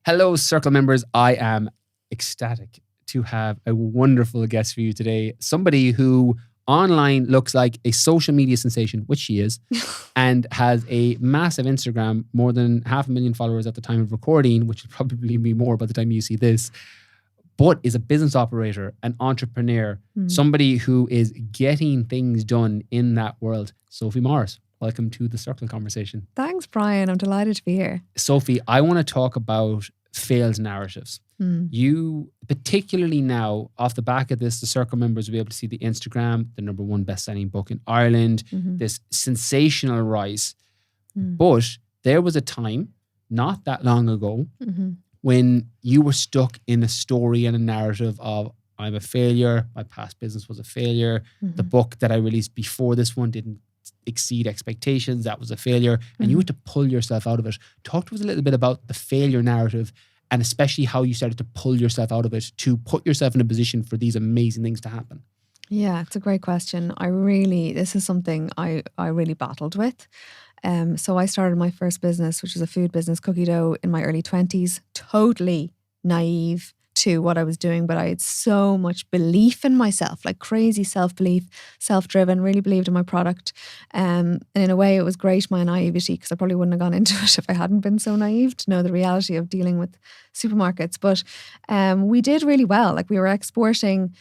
Hello, Circle members. I am ecstatic to have a wonderful guest for you today. Somebody who online looks like a social media sensation, which she is, and has a massive Instagram, more than 500,000 followers at the time of recording, which will probably be more by the time you see this, but is a business operator, an entrepreneur, somebody who is getting things done in that world. Sophie Morris, welcome to the Circle Conversation. Thanks, Brian. I'm delighted to be here. Sophie, I want to talk about failed narratives. You, particularly now, off the back of this, the Circle members will be able to see the Instagram, the #1 best-selling book in Ireland, this sensational rise. But there was a time, not that long ago, when you were stuck in a story and a narrative of, I'm a failure, my past business was a failure, the book that I released before this one didn't exceed expectations, that was a failure, and you had to pull yourself out of it. Talk to us a little bit about the failure narrative, and especially how you started to pull yourself out of it to put yourself in a position for these amazing things to happen. Yeah, it's a great question. This is something I really battled with. So I started my first business, which was a food business, cookie dough, in my early 20s, totally naive to what I was doing, but I had so much belief in myself, like crazy self-belief, self-driven, really believed in my product. And in a way it was great, my naivety, because I probably wouldn't have gone into it if I hadn't been so naive to know the reality of dealing with supermarkets. But we did really well. Like, we were exporting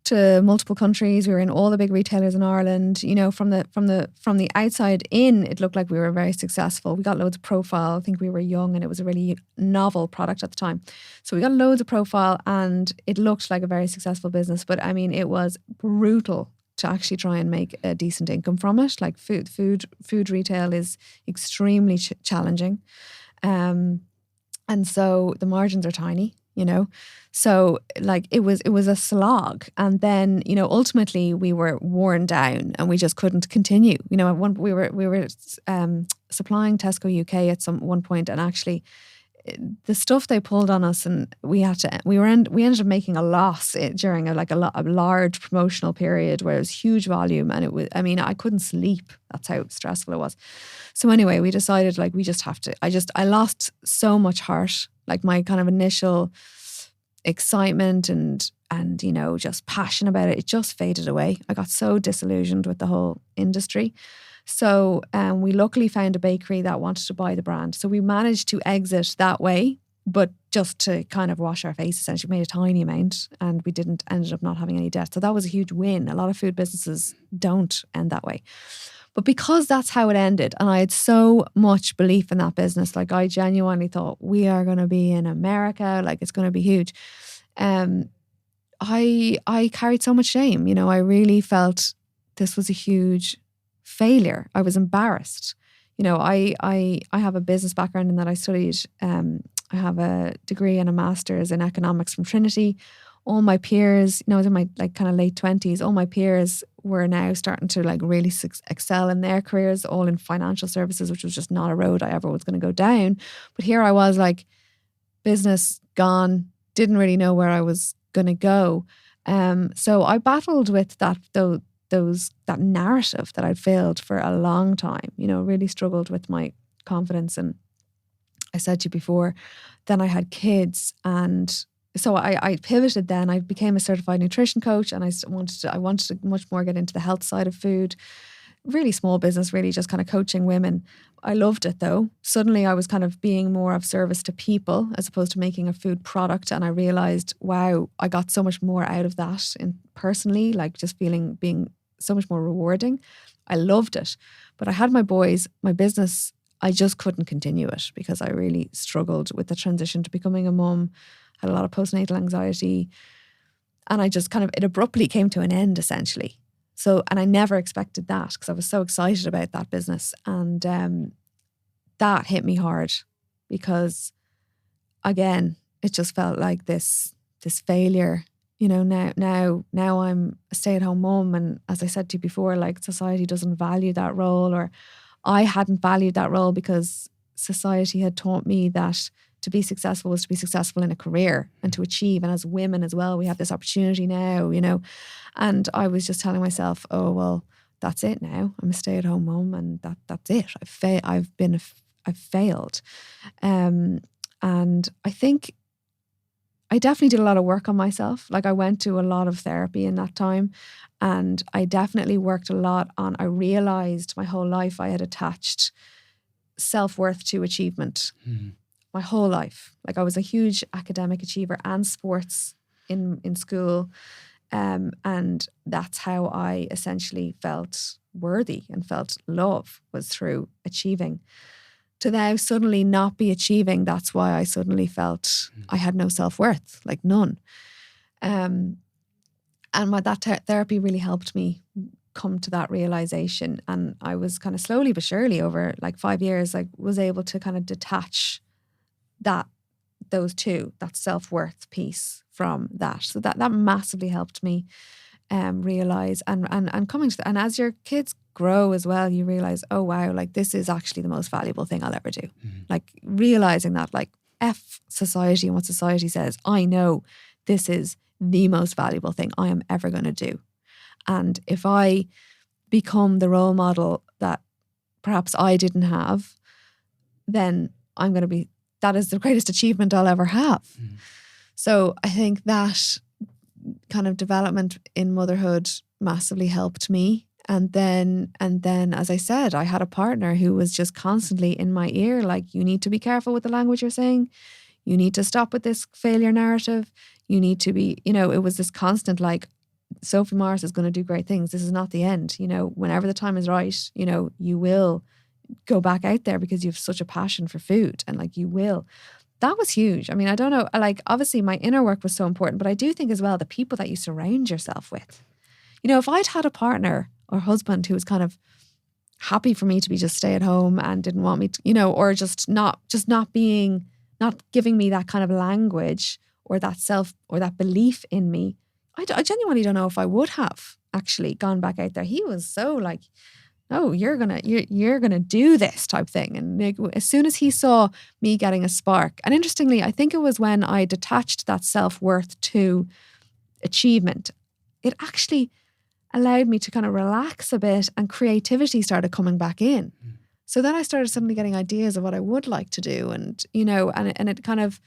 to multiple countries. We were in all the big retailers in Ireland. You know, from the outside in, it looked like we were very successful. We got loads of profile. I think we were young and it was a really novel product at the time. So we got loads of profile and it looked like a very successful business. But I mean, it was brutal to actually try and make a decent income from it. Like food retail is extremely challenging. And so the margins are tiny. You know, so like it was a slog, and then, you know, ultimately we were worn down and we just couldn't continue. You know, we were supplying Tesco UK at one point, and actually the stuff they pulled on us, and we ended up making a loss during a large promotional period where it was huge volume, and it was, I mean, I couldn't sleep. That's how stressful it was. So anyway, we decided, like, we just have to. I lost so much heart. Like, my kind of initial excitement and you know, just passion about it just faded away. I got so disillusioned with the whole industry. So we luckily found a bakery that wanted to buy the brand. So we managed to exit that way, but just to kind of wash our face, essentially. We made a tiny amount and we ended up not having any debt. So that was a huge win. A lot of food businesses don't end that way. But because that's how it ended, and I had so much belief in that business, like, I genuinely thought, we are going to be in America, like, it's going to be huge. I carried so much shame. You know, I really felt this was a huge failure. I was embarrassed. You know, I have a business background in that I studied. I have a degree and a master's in economics from Trinity. All my peers, you know, I was in my kind of late 20s, all my peers were now starting to really excel in their careers, all in financial services, which was just not a road I ever was going to go down. But here I was, like, business gone, didn't really know where I was going to go. So I battled with that narrative that I'd failed for a long time, you know, really struggled with my confidence. And I said to you before, then I had kids, and so I pivoted then. I became a certified nutrition coach, and I wanted to much more get into the health side of food. Really small business, really just kind of coaching women. I loved it though. Suddenly I was kind of being more of service to people as opposed to making a food product. And I realized, wow, I got so much more out of that personally, like just being so much more rewarding. I loved it. But I had my boys, my business, I just couldn't continue it because I really struggled with the transition to becoming a mum. Had a lot of postnatal anxiety, and I just it abruptly came to an end, essentially. So, and I never expected that because I was so excited about that business, and that hit me hard because, again, it just felt like this failure. You know, now I'm a stay-at-home mum, and as I said to you before, like, society doesn't value that role, or I hadn't valued that role because society had taught me that to be successful was to be successful in a career and to achieve. And as women as well, we have this opportunity now, you know. And I was just telling myself, oh, well, that's it now. I'm a stay-at-home mom and that's it. I've failed. And I think I definitely did a lot of work on myself. Like I went to a lot of therapy in that time, and I definitely worked a lot on, I realized my whole life I had attached self-worth to achievement. My whole life. Like I was a huge academic achiever and sports in school. And that's how I essentially felt worthy and felt love, was through achieving. To now suddenly not be achieving, that's why I suddenly felt I had no self-worth, like none. And that therapy really helped me come to that realization. And I was kind of slowly but surely over like 5 years, I was able to kind of detach those two, that self-worth piece from that. So that massively helped me realize and coming to and as your kids grow as well, you realize, oh wow, like this is actually the most valuable thing I'll ever do. Like realizing that, like F society and what society says, I know this is the most valuable thing I am ever going to do. And if I become the role model that perhaps I didn't have, then I'm going to be, that is the greatest achievement I'll ever have. So I think that kind of development in motherhood massively helped me. And then, as I said, I had a partner who was just constantly in my ear, like, you need to be careful with the language you're saying. You need to stop with this failure narrative. You need to be, it was this constant, like, Sophie Morris is going to do great things. This is not the end. Whenever the time is right, you will go back out there because you have such a passion for food, and like you will. That was huge. I mean, I don't know, like obviously my inner work was so important, but I do think as well the people that you surround yourself with. If I'd had a partner or husband who was kind of happy for me to be just stay at home and didn't want me to, or just not giving me that kind of language or that self or that belief in me, I genuinely don't know if I would have actually gone back out there. He was so like, oh, you're gonna do this type thing. And like, as soon as he saw me getting a spark, and interestingly, I think it was when I detached that self-worth to achievement, it actually allowed me to kind of relax a bit, and creativity started coming back in. So then I started suddenly getting ideas of what I would like to do, and and it kind of,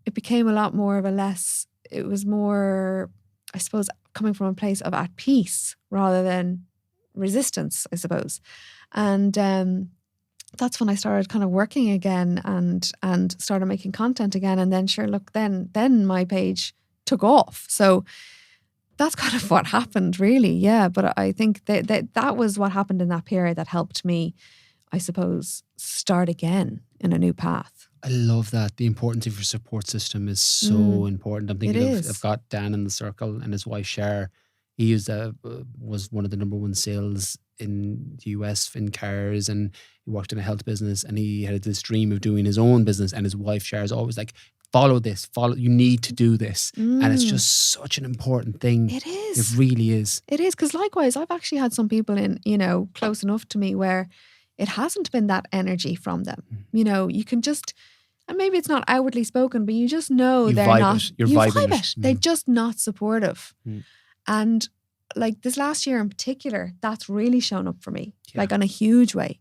it became a lot more of it was more, I suppose, coming from a place of at peace rather than resistance, I suppose. And that's when I started kind of working again and started making content again. And then sure, look, then my page took off. So that's kind of what happened, really. Yeah. But I think that was what happened in that period that helped me, I suppose, start again in a new path. I love that. The importance of your support system is so important. I'm thinking I've got Dan in the circle and his wife Cher. He was one of the number one sales in the US in cars, and he worked in a health business, and he had this dream of doing his own business, and his wife Cher is always like, you need to do this. And it's just such an important thing. It is. It really is. It is, because likewise, I've actually had some people in, close enough to me where it hasn't been that energy from them. You can just, and maybe it's not outwardly spoken, but you just know they're not. You're vibing it. They're just not supportive. And like this last year in particular, that's really shown up for me, like on a huge way.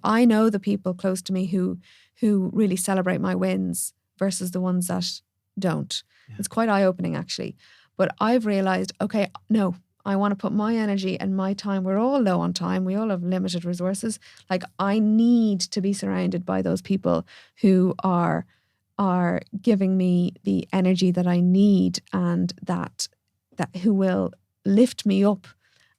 I know the people close to me who really celebrate my wins versus the ones that don't. Yeah. It's quite eye-opening actually. But I've realized, okay, no, I want to put my energy and my time. We're all low on time. We all have limited resources. Like, I need to be surrounded by those people who are giving me the energy that I need, and that who will lift me up.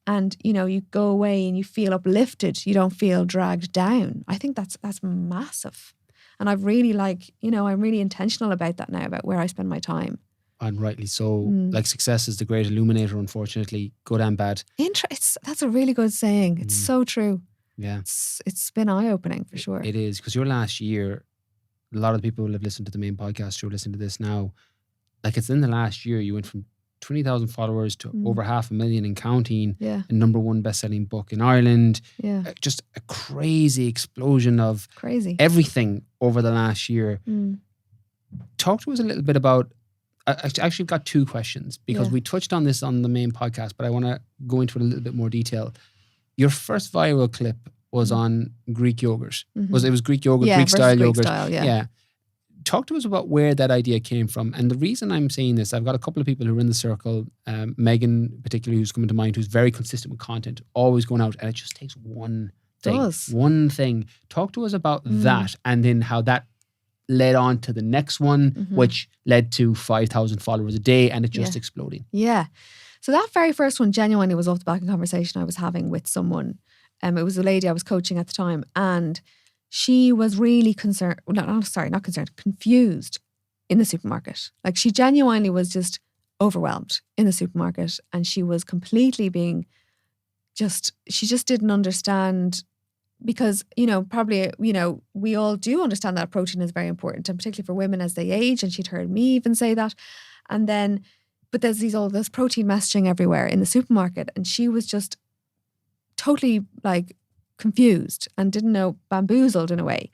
And, you go away and you feel uplifted. You don't feel dragged down. I think that's massive. And I've really I'm really intentional about that now, about where I spend my time. And rightly so. Like, success is the great illuminator, unfortunately, good and bad. That's a really good saying. It's so true. Yeah. It's been eye-opening for sure. It is, because your last year, a lot of the people who have listened to the main podcast who are listening to this now, like, it's in the last year you went from 20,000 followers to over 500,000 and counting. Yeah. A number one best-selling book in Ireland. Yeah. Just a crazy explosion of everything over the last year. Talk to us a little bit about, I actually got two questions, because we touched on this on the main podcast, but I want to go into it a little bit more detail. Your first viral clip was on Greek yogurt. It was Greek yogurt, Greek style yogurt. Yeah. talk to us about where that idea came from. And the reason I'm saying this, I've got a couple of people who are in the circle, Megan particularly, who's coming to mind, who's very consistent with content, always going out, and it just takes one thing. One thing. Talk to us about that, and then how that led on to the next one, which led to 5,000 followers a day, and it just exploding. Yeah. So that very first one genuinely was off the back of a conversation I was having with someone. It was a lady I was coaching at the time, and she was really concerned, confused in the supermarket. Like, she genuinely was just overwhelmed in the supermarket, and she was completely she just didn't understand, because, probably, we all do understand that protein is very important, and particularly for women as they age, and she'd heard me even say that. And then, but there's all this protein messaging everywhere in the supermarket, and she was just totally like confused and didn't know, bamboozled in a way.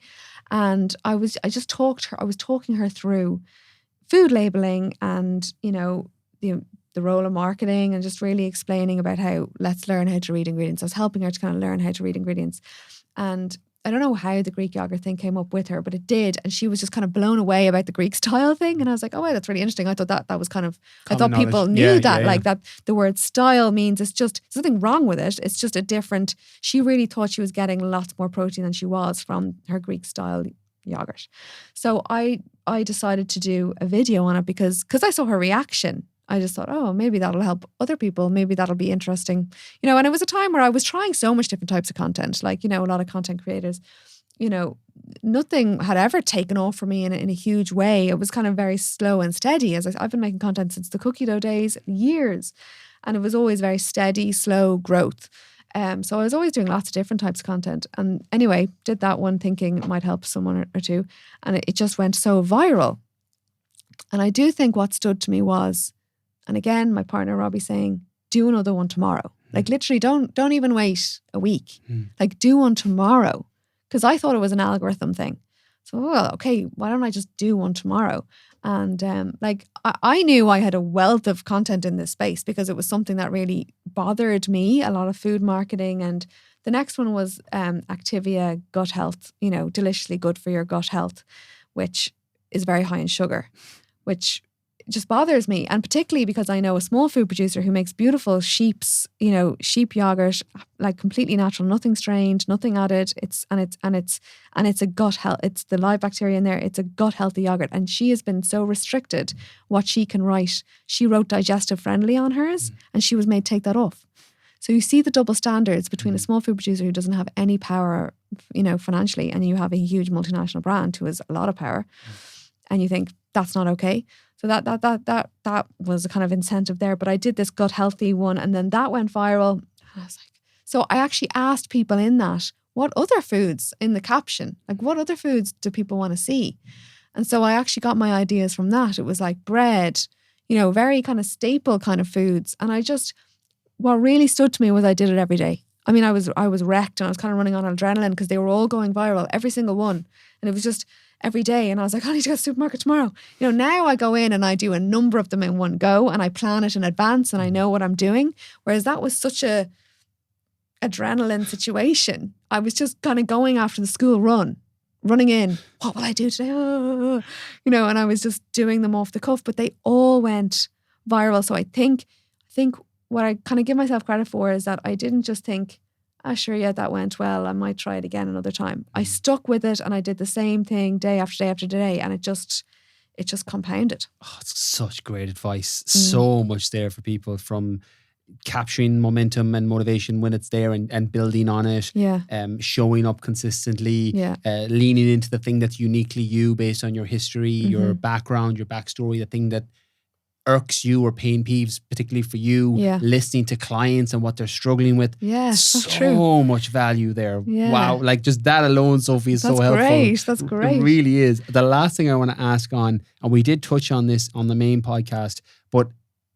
And I was talking her through food labeling and, the role of marketing, and just really explaining about how, let's learn how to read ingredients. I was helping her to kind of learn how to read ingredients. And I don't know how the Greek yogurt thing came up with her, but it did. And she was just kind of blown away about the Greek style thing. And I was like, oh, wow, that's really interesting. I thought that was kind of, I thought people knew that, like that the word style means there's nothing wrong with it. It's just a different, she really thought she was getting lots more protein than she was from her Greek style yogurt. So I decided to do a video on it because I saw her reaction. I just thought, oh, maybe that'll help other people. Maybe that'll be interesting. And it was a time where I was trying so much different types of content. Like, a lot of content creators, nothing had ever taken off for me in a huge way. It was kind of very slow and steady. I've been making content since the cookie dough days, years. And it was always very steady, slow growth. So I was always doing lots of different types of content. And anyway, did that one thinking it might help someone or two. And it just went so viral. And I do think what stood to me was, and again, my partner Robbie saying, do another one tomorrow. Like, literally don't even wait a week. Like, do one tomorrow. Because I thought it was an algorithm thing. So, well, okay, why don't I just do one tomorrow? And I knew I had a wealth of content in this space because it was something that really bothered me, a lot of food marketing. And the next one was Activia Gut Health, deliciously good for your gut health, which is very high in sugar, which just bothers me. And particularly because I know a small food producer who makes beautiful sheep yogurt, like completely natural, nothing strained, nothing added. It's a gut health. It's the live bacteria in there. It's a gut healthy yogurt. And she has been so restricted what she can write. She wrote digestive friendly on hers and she was made to take that off. So you see the double standards between a small food producer who doesn't have any power, financially, and you have a huge multinational brand who has a lot of power. And you think that's not okay. So that was a kind of incentive there. But I did this gut healthy one, and then that went viral. And I was like, so I actually asked people in that, what other foods in the caption? Like, what other foods do people want to see? And so I actually got my ideas from that. It was like bread, very kind of staple kind of foods. And what really stood to me was I did it every day. I mean, I was wrecked and I was kind of running on adrenaline because they were all going viral, every single one. And it was just every day. And I was like, I need to go to the supermarket tomorrow. Now I go in and I do a number of them in one go and I plan it in advance and I know what I'm doing. Whereas that was such a adrenaline situation. I was just kind of going after the school running in. What will I do today? Oh, and I was just doing them off the cuff, but they all went viral. So I think what I kind of give myself credit for is that I didn't just think, sure, yeah, that went well, I might try it again another time. I stuck with it and I did the same thing day after day after day, and it just compounded. Oh, it's such great advice. So much there for people, from capturing momentum and motivation when it's there and building on it. Yeah. Showing up consistently. Yeah. Leaning into the thing that's uniquely you based on your history, your background, your backstory, the thing that irks you or pain peeves, particularly for you, listening to clients and what they're struggling with. Yeah, so that's true. much value there. Yeah. Wow. Like, just that alone, Sophie, is so helpful. That's great. It really is. The last thing I want to ask on, and we did touch on this on the main podcast, but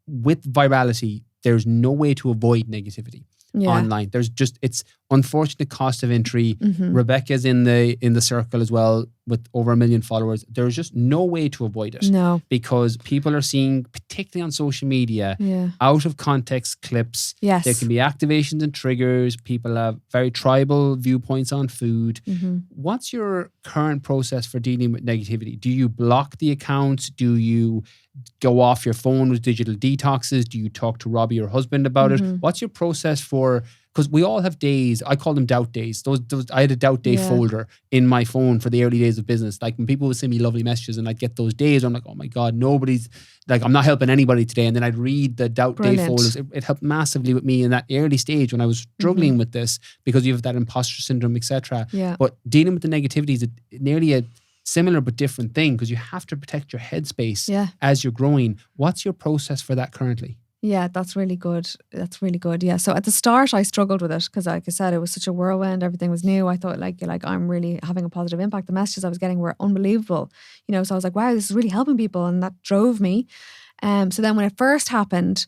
with virality, there's no way to avoid negativity online. It's unfortunate cost of entry. Rebecca's in the circle as well with over 1 million followers. There's just no way to avoid it. No. Because people are seeing, particularly on social media, out of context clips. Yes. There can be activations and triggers. People have very tribal viewpoints on food. What's your current process for dealing with negativity? Do you block the accounts? Do you go off your phone with digital detoxes? Do you talk to Robbie, your husband, about it? What's your process for, because we all have days, I call them doubt days. Those I had a doubt day folder in my phone for the early days of business. Like when people would send me lovely messages and I'd get those days, I'm like, oh my God, nobody's, like I'm not helping anybody today. And then I'd read the doubt day folders. It helped massively with me in that early stage when I was struggling with this, because you have that imposter syndrome, etc. But dealing with the negativity is nearly a similar but different thing, because you have to protect your headspace as you're growing. What's your process for that currently? Yeah, that's really good. That's really good. Yeah. So at the start, I struggled with it because, like I said, it was such a whirlwind. Everything was new. I thought like I'm really having a positive impact. The messages I was getting were unbelievable. So I was like, wow, this is really helping people. And that drove me. So then when it first happened,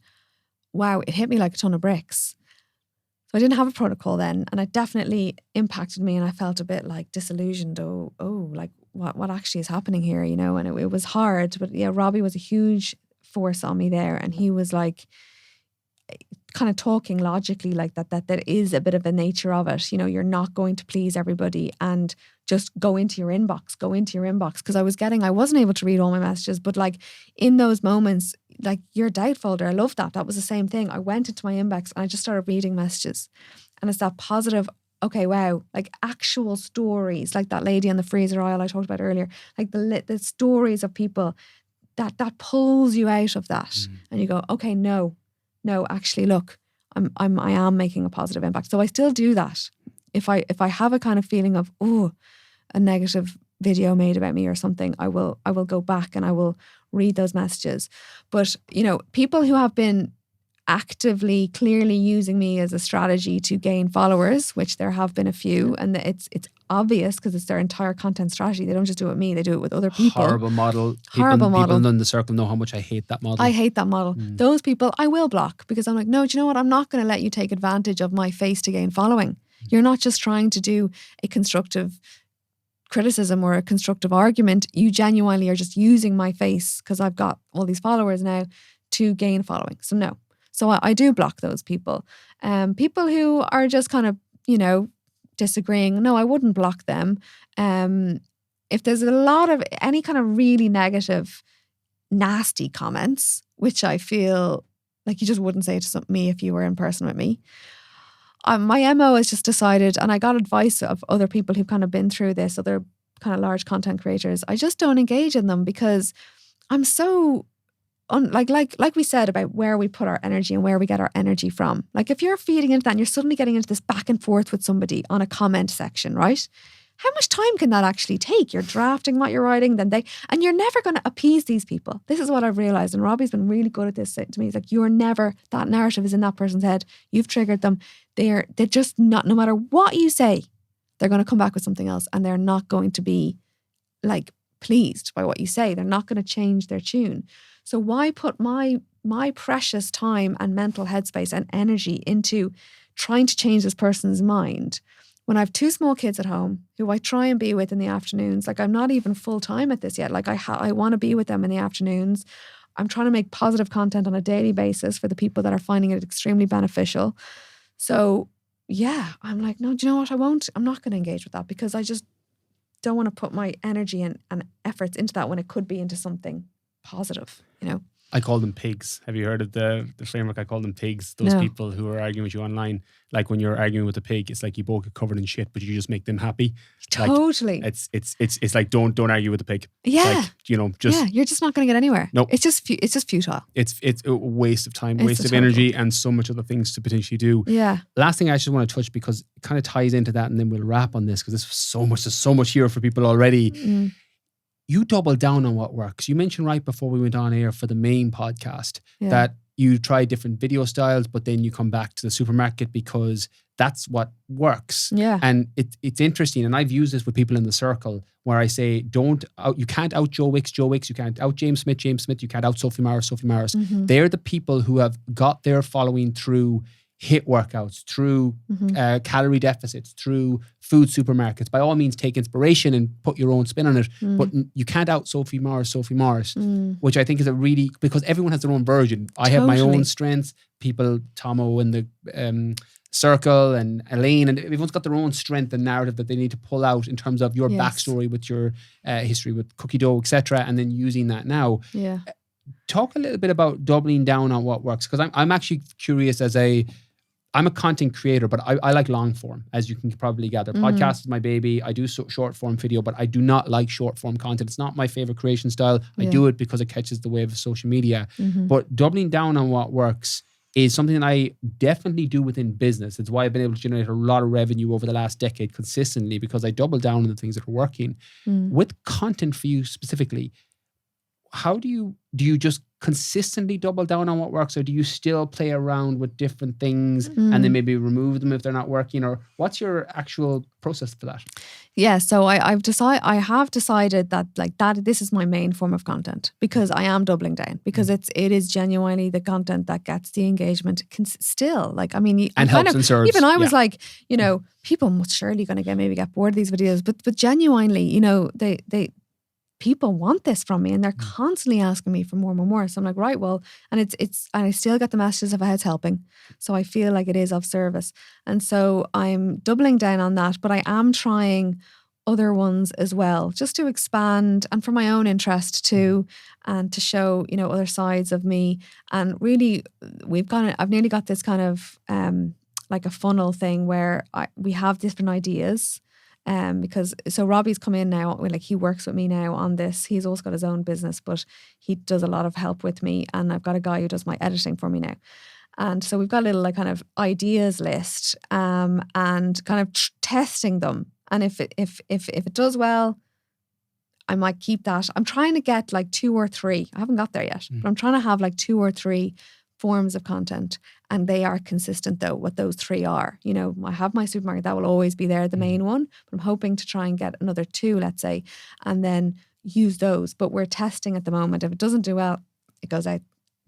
wow, it hit me like a ton of bricks. So I didn't have a protocol then. And it definitely impacted me. And I felt a bit like disillusioned. Oh, like what actually is happening here, and it was hard. But yeah, Robbie was a huge force on me there, and he was like kind of talking logically like that there is a bit of a nature of it. You're not going to please everybody, and just go into your inbox because I wasn't able to read all my messages, but like in those moments, like your doubt folder, I love that was the same thing. I went into my inbox and I just started reading messages, and it's that positive, okay, wow, like actual stories, like that lady on the freezer aisle I talked about earlier, like the stories of people that pulls you out of that, and you go, okay, no, actually, look, I am making a positive impact. So I still do that. If I have a kind of feeling of a negative video made about me or something, I will go back and I will read those messages. But people who have been actively, clearly using me as a strategy to gain followers, which there have been a few, and it's obvious because it's their entire content strategy. They don't just do it with me, they do it with other people. Horrible model. Horrible model. People in the circle know how much I hate that model. I hate that model. Those people I will block, because I'm like, no, do you know what? I'm not going to let you take advantage of my face to gain following. You're not just trying to do a constructive criticism or a constructive argument. You genuinely are just using my face because I've got all these followers now to gain following. So no. So I do block those people. People who are just kind of, disagreeing, no, I wouldn't block them. If there's a lot of any kind of really negative, nasty comments, which I feel like you just wouldn't say to me if you were in person with me. My MO has just decided, and I got advice of other people who've kind of been through this, other kind of large content creators. I just don't engage in them because I'm so... like we said about where we put our energy and where we get our energy from. Like if you're feeding into that and you're suddenly getting into this back and forth with somebody on a comment section, right? How much time can that actually take? You're drafting what you're writing, and you're never going to appease these people. This is what I've realized, and Robbie's been really good at this to me. He's like, that narrative is in that person's head. You've triggered them. They're just not, no matter what you say, they're going to come back with something else, and they're not going to be like pleased by what you say. They're not going to change their tune. So why put my precious time and mental headspace and energy into trying to change this person's mind when I have two small kids at home who I try and be with in the afternoons? Like I'm not even full time at this yet. Like I want to be with them in the afternoons. I'm trying to make positive content on a daily basis for the people that are finding it extremely beneficial. So yeah, I'm like, no, do you know what? I'm not going to engage with that because I just don't want to put my energy and efforts into that when it could be into something positive, I call them pigs. Have you heard of the framework? I call them pigs. Those people who are arguing with you online, like when you're arguing with a pig, it's like you both get covered in shit, but you just make them happy. Totally. Like, it's like don't argue with a pig. Yeah. Like, you're just not going to get anywhere. No. It's just futile. It's a waste of time, waste of energy, and so much other things to potentially do. Yeah. Last thing I just want to touch, because it kind of ties into that, and then we'll wrap on this because there's so much here for people already. You double down on what works. You mentioned right before we went on air for the main podcast that you try different video styles, but then you come back to the supermarket because that's what works. Yeah. And it's interesting. And I've used this with people in the circle where I say, you can't out Joe Wicks, you can't out James Smith, you can't out Sophie Maris. They're the people who have got their following through HIIT workouts, through calorie deficits, through food supermarkets. By all means, take inspiration and put your own spin on it. But you can't out Sophie Morris, which I think is a really, because everyone has their own version. I have my own strengths. People, Tomo in the circle and Elaine, and everyone's got their own strength and narrative that they need to pull out in terms of your backstory with your history with cookie dough, etc., and then using that now. Yeah. Talk a little bit about doubling down on what works, because I'm actually curious. I'm a content creator, but I like long form, as you can probably gather. Podcast is my baby. I do short form video, but I do not like short form content. It's not my favorite creation style. I do it because it catches the wave of social media. But doubling down on what works is something that I definitely do within business. It's why I've been able to generate a lot of revenue over the last decade consistently, because I double down on the things that are working. With content for you specifically, how do you just consistently double down on what works, or do you still play around with different things and then maybe remove them if they're not working, or what's your actual process for that? Yeah, so I have decided that this is my main form of content, because I am doubling down, because it is genuinely the content that gets the engagement still. Like, I mean, and helps and serves. Even I was like, you know, people must surely going to maybe get bored of these videos, but genuinely, you know, they people want this from me, and they're constantly asking me for more and more. So I'm like, right, well, and and I still get the messages of how it's helping. So I feel like it is of service. And so I'm doubling down on that, but I am trying other ones as well, just to expand and for my own interest too, and to show, you know, other sides of me. And really, I've nearly got this kind of like a funnel thing where we have different ideas. Because so Robbie's come in now, like he works with me now on this. He's also got his own business, but he does a lot of help with me, and I've got a guy who does my editing for me now. And so we've got a little like kind of ideas list, and kind of testing them. And if it does well, I might keep that. I'm trying to get like 2 or 3. I haven't got there yet, but I'm trying to have like 2 or 3 forms of content, and they are consistent though, what those 3 are. You know, I have my supermarket, that will always be there, the main one, but I'm hoping to try and get another 2, let's say, and then use those. But we're testing at the moment. If it doesn't do well, it goes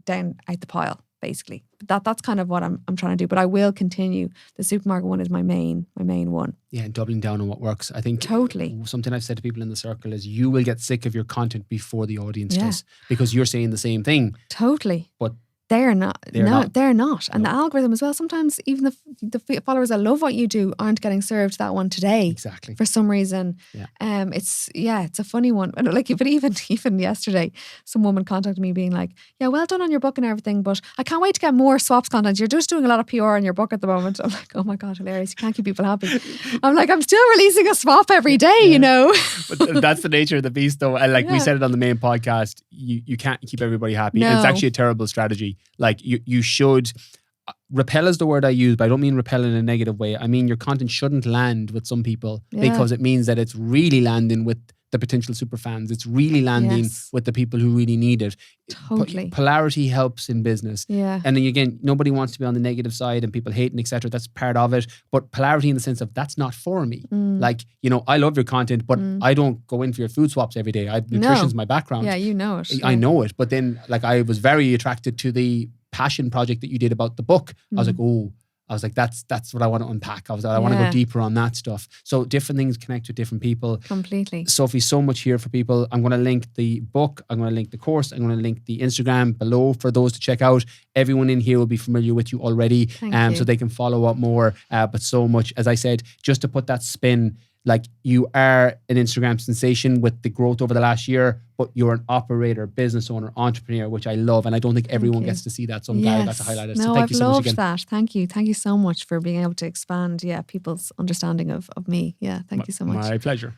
down the pile, basically. But that's kind of what I'm trying to do. But I will continue. The supermarket one is my main one. Yeah, and doubling down on what works. I think totally. Something I've said to people in the circle is you will get sick of your content before the audience does, because you're saying the same thing. Totally. But they're not. They're not. And the algorithm as well, sometimes even the followers that love what you do aren't getting served that one today. Exactly. For some reason. Yeah. It's a funny one. Like, but even yesterday, some woman contacted me being like, yeah, well done on your book and everything, but I can't wait to get more swaps content. You're just doing a lot of PR on your book at the moment. I'm like, oh my God, hilarious. You can't keep people happy. I'm like, I'm still releasing a swap every day, you know. But that's the nature of the beast though. And like we said it on the main podcast, you can't keep everybody happy. No. It's actually a terrible strategy. Like you should, repel is the word I use, but I don't mean repel in a negative way. I mean your content shouldn't land with some people because it means that it's really landing with the potential super fans. It's really landing with the people who really need it. Totally. Polarity helps in business. Yeah. And then again, nobody wants to be on the negative side and people hating, etc. That's part of it. But polarity in the sense of that's not for me. Like, you know, I love your content, but I don't go in for your food swaps every day. Nutrition's my background. Yeah, you know it. I know it. But then like I was very attracted to the passion project that you did about the book. I was like, that's what I want to unpack. I want to go deeper on that stuff. So different things connect with different people. Completely. Sophie, so much here for people. I'm going to link the book. I'm going to link the course. I'm going to link the Instagram below for those to check out. Everyone in here will be familiar with you already. So they can follow up more. But so much, as I said, just to put that spin, like you are an Instagram sensation with the growth over the last year, but you're an operator, business owner, entrepreneur, which I love. And I don't think everyone gets to see that. So I'm glad I got to highlight it. No, so thank I've you so much again. That. Thank you. Thank you so much for being able to expand, people's understanding of me. Yeah, thank you so much. My pleasure.